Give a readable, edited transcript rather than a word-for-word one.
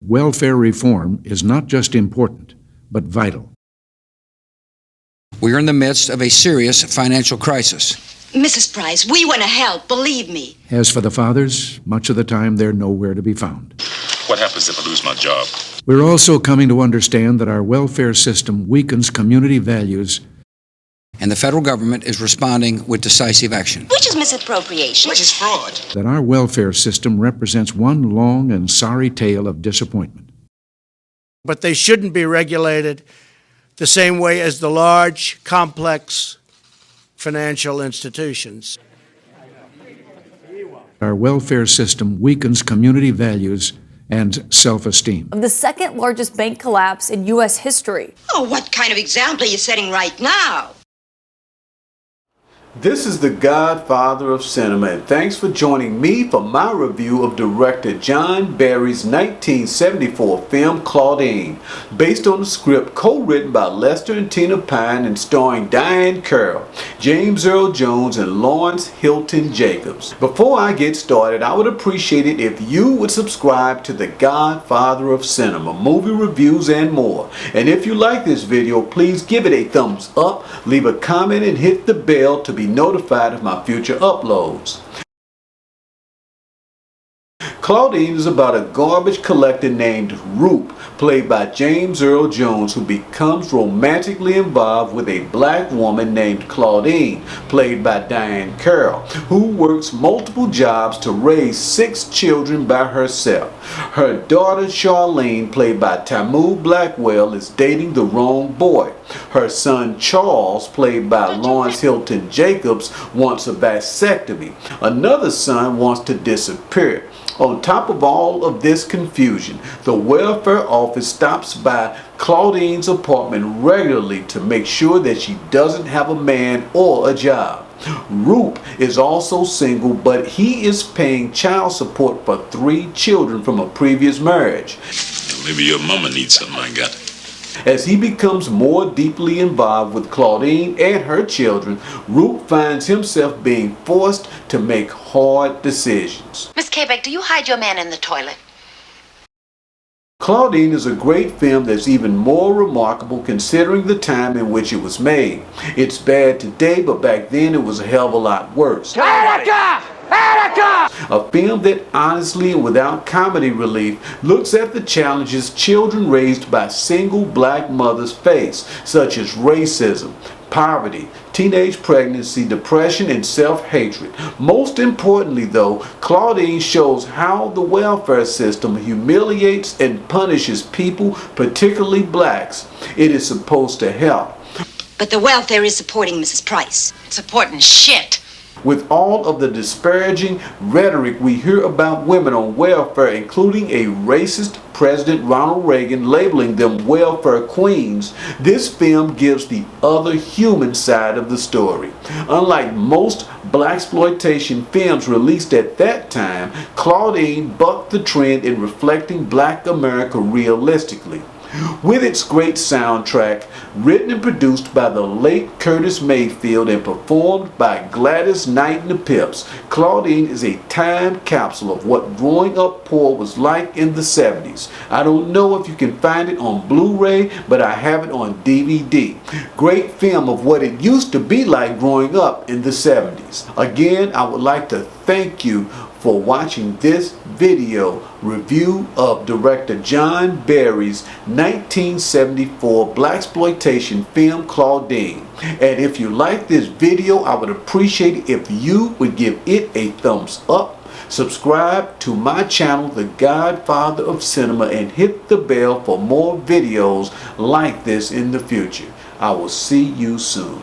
Welfare reform is not just important, but vital. We are in the midst of a serious financial crisis. Mrs. Price, we want to help, believe me. As for the fathers, much of the time they're nowhere to be found. What happens if I lose my job? We're also coming to understand that our welfare system weakens community values, And the federal government is responding with decisive action. Which is misappropriation. Which is fraud. that our welfare system represents one long and sorry tale of disappointment. But they shouldn't be regulated the same way as the large, complex financial institutions. Our welfare system weakens community values and self-esteem. Of the second largest bank collapse in U.S. history. Oh, what kind of example are you setting right now? This is the Godfather of Cinema, and thanks for joining me for my review of director John Barry's 1974 film Claudine, based on a script co-written by Lester and Tina Pine and starring Diahann Carroll, James Earl Jones, and Lawrence Hilton Jacobs. Before I get started, I would appreciate it if you would subscribe to the Godfather of Cinema, movie reviews and more. And if you like this video, please give it a thumbs up, leave a comment, and hit the bell to be notified of my future uploads. Claudine is about a garbage collector named Roop, played by James Earl Jones, who becomes romantically involved with a black woman named Claudine, played by Diahann Carroll, who works multiple jobs to raise 6 children by herself. Her daughter Charlene, played by Tamu Blackwell, is dating the wrong boy. Her son Charles, played by Lawrence Hilton Jacobs, wants a vasectomy. Another son wants to disappear. On top of all of this confusion, the welfare office stops by Claudine's apartment regularly to make sure that she doesn't have a man or a job. Roop is also single, but he is paying child support for 3 children from a previous marriage. Maybe your mama needs something I got. As he becomes more deeply involved with Claudine and her children, Roop finds himself being forced to make hard decisions. Miss Quebec, do you hide your man in the toilet? Claudine is a great film that's even more remarkable considering the time in which it was made. It's bad today, but back then it was a hell of a lot worse. A film that honestly and without comedy relief looks at the challenges children raised by single black mothers face, such as racism, poverty, teenage pregnancy, depression, and self-hatred. Most importantly though, Claudine shows how the welfare system humiliates and punishes people, particularly blacks. It is supposed to help. But the welfare is supporting Mrs. Price. Supporting shit. With all of the disparaging rhetoric we hear about women on welfare, including a racist President Ronald Reagan labeling them welfare queens, this film gives the other human side of the story. Unlike most blaxploitation films released at that time, Claudine bucked the trend in reflecting Black America realistically. With its great soundtrack, written and produced by the late Curtis Mayfield and performed by Gladys Knight and the Pips, Claudine is a time capsule of what growing up poor was like in the 70s. I don't know if you can find it on Blu-ray, but I have it on DVD. Great film of what it used to be like growing up in the 70s. Again, I would like to thank you for watching this video review of director John Barry's 1974 blaxploitation film Claudine. And if you like this video, I would appreciate it if you would give it a thumbs up, subscribe to my channel, The Godfather of Cinema, and hit the bell for more videos like this in the future. I will see you soon.